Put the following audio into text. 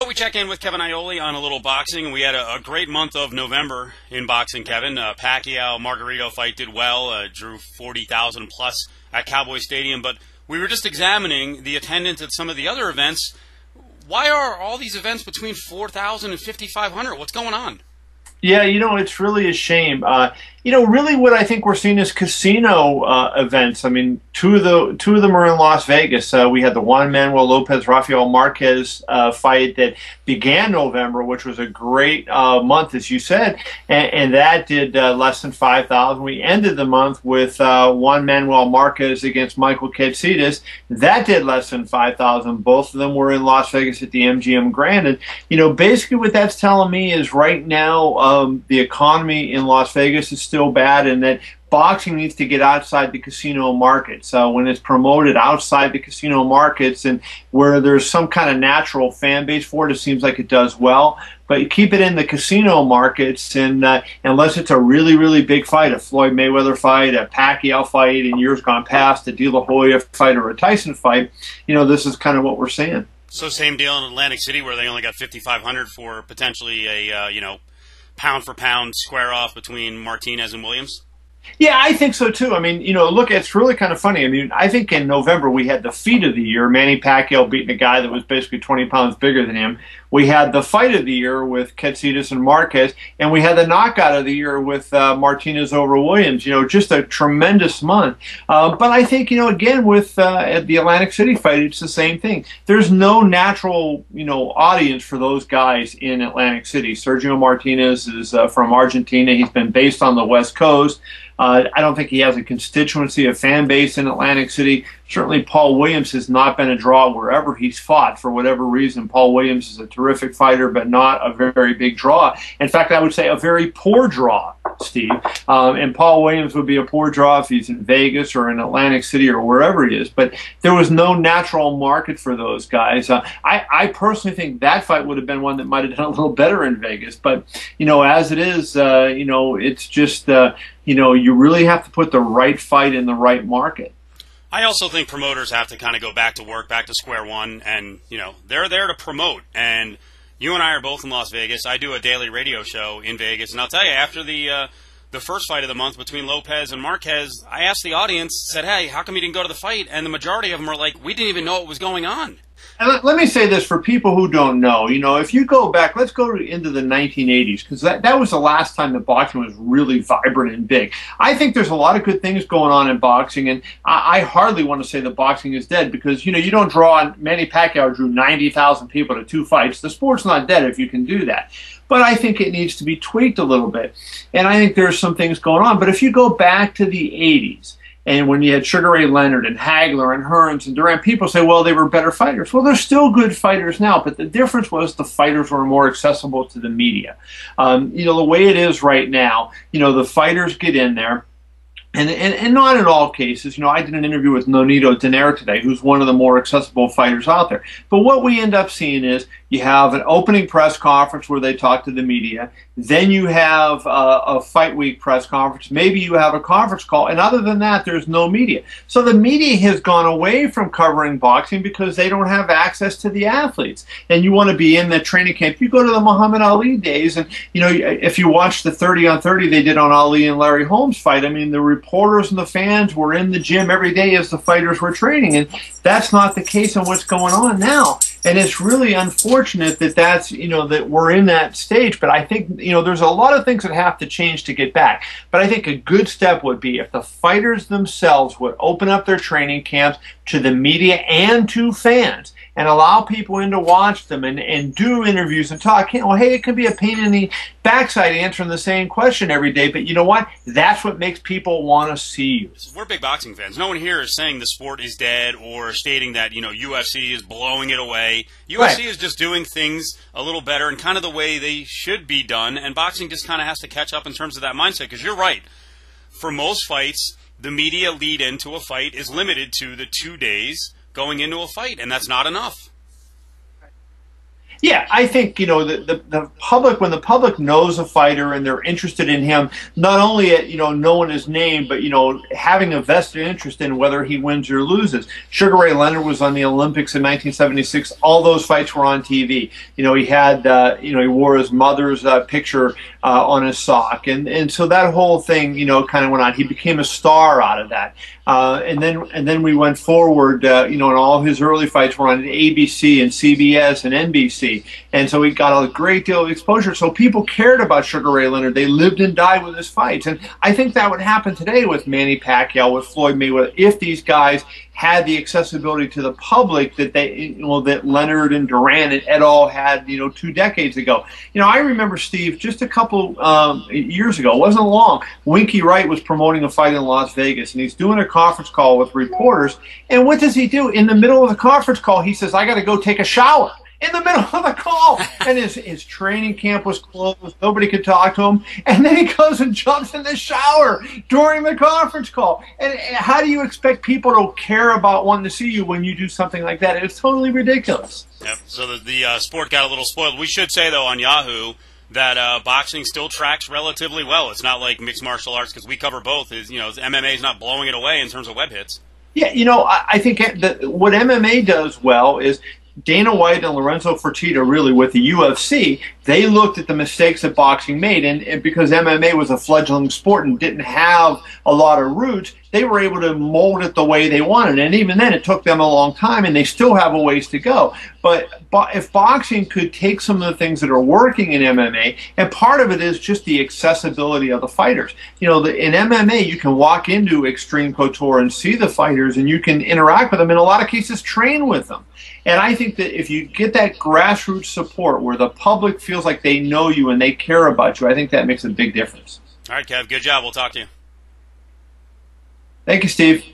We check in with Kevin Aioli on a little boxing, and we had a great month of November in boxing, Kevin. Pacquiao-Margarito fight did well, drew 40,000 plus at Cowboy Stadium, but we were just examining the attendance at some of the other events. Why are all these events between 4,000 and 5,500? What's going on? Yeah, it's really a shame. Really what I think we're seeing is casino events. I mean, two of them are in Las Vegas. We had the Juan Manuel Lopez-Rafael Marquez fight that began November, which was a great month, as you said, and that did less than 5,000. We ended the month with Juan Manuel Marquez against Michael Katsidis. That did less than 5,000. Both of them were in Las Vegas at the MGM Grand. And, basically what that's telling me is right now the economy in Las Vegas is still bad, and that boxing needs to get outside the casino markets. When it's promoted outside the casino markets and where there's some kind of natural fan base for it, it seems like it does well. But you keep it in the casino markets, and unless it's a really, really big fight, a Floyd Mayweather fight, a Pacquiao fight in years gone past, a De La Hoya fight, or a Tyson fight, this is kind of what we're seeing. So same deal in Atlantic City, where they only got 5,500 for potentially a pound-for-pound square-off between Martinez and Williams? Yeah, I think so too. I mean, look, it's really kind of funny. I mean, I think in November we had the feat of the year, Manny Pacquiao beating a guy that was basically 20 pounds bigger than him. We had the fight of the year with Katsidis and Marquez, and we had the knockout of the year with Martinez over Williams. Just a tremendous month. But I think, again, with at the Atlantic City fight, it's the same thing. There's no natural, audience for those guys in Atlantic City. Sergio Martinez is from Argentina. He's been based on the West Coast. I don't think he has a constituency, a fan base in Atlantic City. Certainly Paul Williams has not been a draw wherever he's fought for whatever reason. Paul Williams is a terrific fighter, but not a very big draw. In fact, I would say a very poor draw, Steve. And Paul Williams would be a poor draw if he's in Vegas or in Atlantic City or wherever he is. But there was no natural market for those guys. I personally think that fight would have been one that might have done a little better in Vegas. But, as it is, it's just, you really have to put the right fight in the right market. I also think promoters have to kind of go back to work, back to square one, and, they're there to promote. And you and I are both in Las Vegas. I do a daily radio show in Vegas, and I'll tell you, after the first fight of the month between Lopez and Marquez, I asked the audience, said, hey, how come you didn't go to the fight? And the majority of them were like, we didn't even know what was going on. And let me say this for people who don't know. If you go back, let's go into the 1980s, because that was the last time that boxing was really vibrant and big. I think there's a lot of good things going on in boxing, and I hardly want to say that boxing is dead, because, you don't draw, Manny Pacquiao drew 90,000 people to 2 fights. The sport's not dead if you can do that. But I think it needs to be tweaked a little bit. And I think there's some things going on. But if you go back to the 80s, and when you had Sugar Ray Leonard and Hagler and Hearns and Durant, people say, well, they were better fighters. Well, they're still good fighters now, but the difference was the fighters were more accessible to the media. The way it is right now, the fighters get in there. And not in all cases. I did an interview with Nonito Donaire today, who's one of the more accessible fighters out there. But what we end up seeing is you have an opening press conference where they talk to the media. Then you have a fight week press conference. Maybe you have a conference call. And other than that, there's no media. So the media has gone away from covering boxing because they don't have access to the athletes. And you want to be in the training camp. You go to the Muhammad Ali days, and, if you watch the 30 on 30 they did on Ali and Larry Holmes fight, I mean, the reporters and the fans were in the gym every day as the fighters were training. And that's not the case in what's going on now. And it's really unfortunate that that we're in that stage. But I think, there's a lot of things that have to change to get back. But I think a good step would be if the fighters themselves would open up their training camps to the media and to fans, and allow people in to watch them and do interviews and talk. Hey, it can be a pain in the backside answering the same question every day, but you know what? That's what makes people want to see you. We're big boxing fans. No one here is saying the sport is dead or stating that, UFC is blowing it away. UFC is just doing things a little better and kind of the way they should be done, and boxing just kind of has to catch up in terms of that mindset, because you're right. For most fights, the media lead into a fight is limited to the 2 days going into a fight, and that's not enough. Yeah, I think, the public, when the public knows a fighter and they're interested in him, not only at, knowing his name, but, having a vested interest in whether he wins or loses. Sugar Ray Leonard was on the Olympics in 1976. All those fights were on TV. He had, he wore his mother's picture on his sock. And so that whole thing, kind of went on. He became a star out of that. And then we went forward, and all his early fights were on ABC and CBS and NBC. And so he got a great deal of exposure. So people cared about Sugar Ray Leonard. They lived and died with his fights. And I think that would happen today with Manny Pacquiao, with Floyd Mayweather, if these guys had the accessibility to the public that that Leonard and Duran and et al. Had, 2 decades ago. I remember, Steve, just a couple years ago, it wasn't long, Winky Wright was promoting a fight in Las Vegas, and he's doing a conference call with reporters, and what does he do? In the middle of the conference call, he says, I got to go take a shower. In the middle of the call, and his training camp was closed. Nobody could talk to him, and then he goes and jumps in the shower during the conference call. And how do you expect people to care about wanting to see you when you do something like that? It's totally ridiculous. Yep. So the sport got a little spoiled. We should say, though, on Yahoo that boxing still tracks relatively well. It's not like mixed martial arts, because we cover both. MMA is not blowing it away in terms of web hits. Yeah, I think what MMA does well is Dana White and Lorenzo Fertitta, really, with the UFC, they looked at the mistakes that boxing made, and because MMA was a fledgling sport and didn't have a lot of roots, they were able to mold it the way they wanted. And even then, it took them a long time, and they still have a ways to go. But if boxing could take some of the things that are working in MMA, and part of it is just the accessibility of the fighters. In MMA, you can walk into Extreme Couture and see the fighters, and you can interact with them. In a lot of cases, train with them. And I think that if you get that grassroots support where the public feels like they know you and they care about you, I think that makes a big difference. All right, Kev, good job. We'll talk to you. Thank you, Steve.